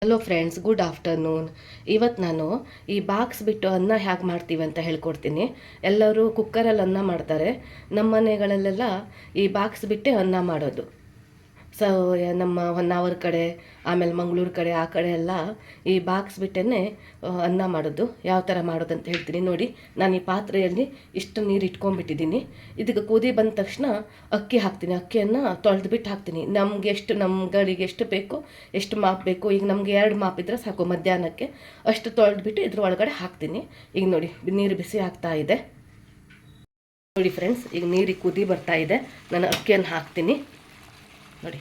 Hello friends, good afternoon. ಇವತ್ತು ನಾನು ಈ ಬಾಕ್ಸ್ ಬಿಟ್ಟು ಅನ್ನ ಹೇಗೆ ಮಾಡ್ತೀವಿ ಅಂತ ಹೇಳ್ಕೊಡ್ತೀನಿ. ಎಲ್ಲರೂ ಕುಕ್ಕರಲ್ಲಿ ಅನ್ನ ಮಾಡ್ತಾರೆ. ನಮ್ಮ ಮನೆಗಳಲ್ಲೆಲ್ಲ ಈ ಬಾಕ್ಸ್ ಬಿಟ್ಟೆ ಅನ್ನ ಮಾಡೋದು. ಸೊ ನಮ್ಮ ಹೊನ್ನಾವರ ಕಡೆ, ಆಮೇಲೆ ಮಂಗಳೂರು ಕಡೆ, ಆ ಕಡೆ ಎಲ್ಲ ಈ ಬಾಕ್ಸ್ ಬಿಟ್ಟೇ ಅನ್ನ ಮಾಡೋದು. ಯಾವ ಥರ ಮಾಡೋದು ಅಂತ ಹೇಳ್ತೀನಿ ನೋಡಿ. ನಾನು ಈ ಪಾತ್ರೆಯಲ್ಲಿ ಇಷ್ಟು ನೀರು ಇಟ್ಕೊಂಡ್ಬಿಟ್ಟಿದ್ದೀನಿ. ಇದಕ್ಕೆ ಕುದಿ ಬಂದ ತಕ್ಷಣ ಅಕ್ಕಿ ಹಾಕ್ತೀನಿ. ಅಕ್ಕಿಯನ್ನು ತೊಳೆದ್ಬಿಟ್ಟು ಹಾಕ್ತೀನಿ. ನಮಗೆ ಎಷ್ಟು, ನಮ್ಮ ಗಳಿಗೆ ಎಷ್ಟು ಬೇಕು, ಎಷ್ಟು ಮಾಪ್ ಬೇಕು. ಈಗ ನಮಗೆ 2 ಮಾಪ್ ಇದ್ದರೆ ಸಾಕು ಮಧ್ಯಾಹ್ನಕ್ಕೆ. ಅಷ್ಟು ತೊಳೆದ್ಬಿಟ್ಟು ಇದ್ರ ಒಳಗಡೆ ಹಾಕ್ತೀನಿ. ಈಗ ನೋಡಿ, ನೀರು ಬಿಸಿ ಆಗ್ತಾ ಇದೆ ನೋಡಿ ಫ್ರೆಂಡ್ಸ್. ಈಗ ನೀರಿಗೆ ಕುದಿ ಬರ್ತಾ ಇದೆ. ನಾನು ಅಕ್ಕಿಯನ್ನು ಹಾಕ್ತೀನಿ ನೋಡಿ.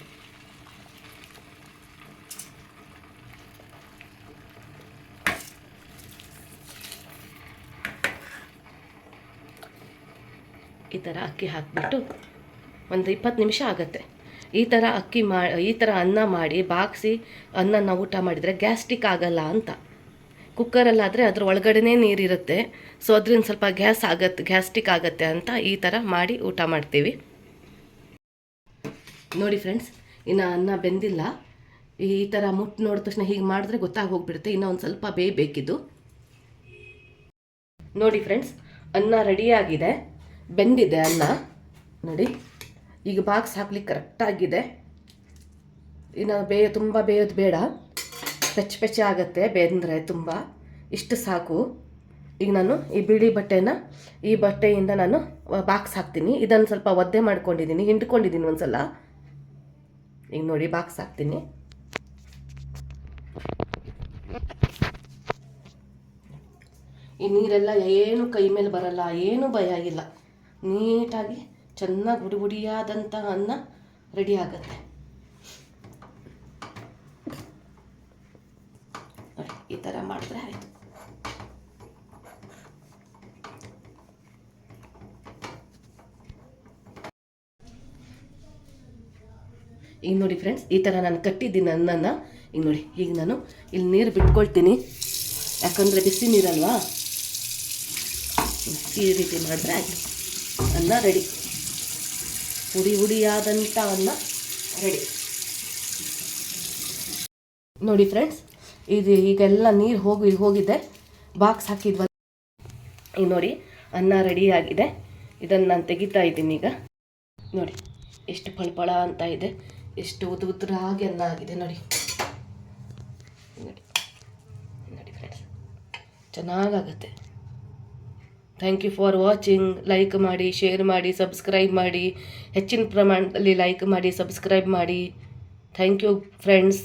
ಈ ಥರ ಅಕ್ಕಿ ಹಾಕಿಬಿಟ್ಟು ಒಂದು 20 ನಿಮಿಷ ಆಗುತ್ತೆ. ಈ ಥರ ಈ ಥರ ಅನ್ನ ಮಾಡಿ ಬಾಗಿಸಿ ಅನ್ನ ನಾವು ಊಟ ಮಾಡಿದರೆ ಗ್ಯಾಸ್ಟ್ರಿಕ್ ಆಗಲ್ಲ ಅಂತ. ಕುಕ್ಕರಲ್ಲಾದರೆ ಅದ್ರ ಒಳಗಡೆನೇ ನೀರಿರುತ್ತೆ. ಸೊ ಅದರಿಂದ ಸ್ವಲ್ಪ ಗ್ಯಾಸ್ಟ್ರಿಕ್ ಆಗುತ್ತೆ ಅಂತ ಈ ಥರ ಮಾಡಿ ಊಟ ಮಾಡ್ತೀವಿ ನೋಡಿ ಫ್ರೆಂಡ್ಸ್. ಇನ್ನು ಅನ್ನ ಬೆಂದಿಲ್ಲ. ಈ ಥರ ಮುಟ್ಟು ನೋಡಿದ ತಕ್ಷಣ ಹೀಗೆ ಮಾಡಿದ್ರೆ ಗೊತ್ತಾಗೋಗ್ಬಿಡುತ್ತೆ. ಇನ್ನೂ ಒಂದು ಸ್ವಲ್ಪ ಬೇಯಬೇಕಿದ್ದು ನೋಡಿ ಫ್ರೆಂಡ್ಸ್. ಅನ್ನ ರೆಡಿಯಾಗಿದೆ, ಬೆಂದಿದೆ ಅನ್ನ ನೋಡಿ. ಈಗ ಬಾಕ್ಸ್ ಹಾಕ್ಲಿಕ್ಕೆ ಕರೆಕ್ಟಾಗಿದೆ. ಇನ್ನು ತುಂಬ ಬೇಯೋದು ಬೇಡ, ಪೆಚ್ಚೆ ಆಗುತ್ತೆ ಬೆಂದರೆ ತುಂಬ. ಇಷ್ಟು ಸಾಕು. ಈಗ ನಾನು ಈ ಬಿಳಿ ಈ ಬಟ್ಟೆಯಿಂದ ನಾನು ಬಾಕ್ಸ್ ಹಾಕ್ತೀನಿ. ಇದನ್ನು ಸ್ವಲ್ಪ ಒದ್ದೆ ಮಾಡ್ಕೊಂಡಿದ್ದೀನಿ, ಹಿಂಡ್ಕೊಂಡಿದ್ದೀನಿ ಒಂದು ಸಲ. ಈಗ ನೋಡಿ ಬಾಕ್ಸ್ ಹಾಕ್ತೀನಿ. ಈ ನೀರೆಲ್ಲ ಏನು ಕೈ ಮೇಲೆ ಬರಲ್ಲ, ಏನು ಭಯ ಆಗಿಲ್ಲ. ನೀಟಾಗಿ ಚೆನ್ನಾಗಿ ಬುಡಿ ಬುಡಿಯಾದಂಥ ಅನ್ನ ರೆಡಿ ಆಗುತ್ತೆ. ಈ ಥರ ಮಾಡಿದ್ರೆ ಆಯಿತು. ಈಗ ನೋಡಿ ಫ್ರೆಂಡ್ಸ್, ಈ ಥರ ನಾನು ಕಟ್ಟಿದ್ದೀನಿ ಅನ್ನನ. ಈಗ ನೋಡಿ, ಈಗ ನಾನು ಇಲ್ಲಿ ನೀರು ಬಿಟ್ಕೊಳ್ತೀನಿ, ಯಾಕಂದರೆ ಬಿಸಿ ನೀರಲ್ವಾ. ಈ ರೀತಿ ಮಾಡಿದ್ರೆ ಆಯಿತು. ಅನ್ನ ರೆಡಿ, ಹುಡಿಯಾದಂಥ ಅನ್ನ ರೆಡಿ ನೋಡಿ ಫ್ರೆಂಡ್ಸ್. ಇದು ಈಗೆಲ್ಲ ನೀರು ಹೋಗಿದೆ. ಬಾಕ್ಸ್ ಹಾಕಿದ್ವ. ಈಗ ನೋಡಿ ಅನ್ನ ರೆಡಿಯಾಗಿದೆ. ಇದನ್ನು ನಾನು ತೆಗಿತಾ ಇದ್ದೀನಿ ಈಗ. ನೋಡಿ ಎಷ್ಟು ಫಳಫಳ ಅಂತ ಇದೆ, ಎಷ್ಟು ಉದ್ರಾಗಿ ಅನ್ನ ಆಗಿದೆ ನೋಡಿ. ನೋಡಿ ಫ್ರೆಂಡ್ಸ್, ಚೆನ್ನಾಗಾಗುತ್ತೆ. Thank you for watching. Like ಮಾಡಿ, ಶೇರ್ ಮಾಡಿ, ಸಬ್ಸ್ಕ್ರೈಬ್ ಮಾಡಿ. ಹೆಚ್ಚಿನ ಪ್ರಮಾಣದಲ್ಲಿ ಲೈಕ್ ಮಾಡಿ, ಸಬ್ಸ್ಕ್ರೈಬ್ ಮಾಡಿ. Thank you friends.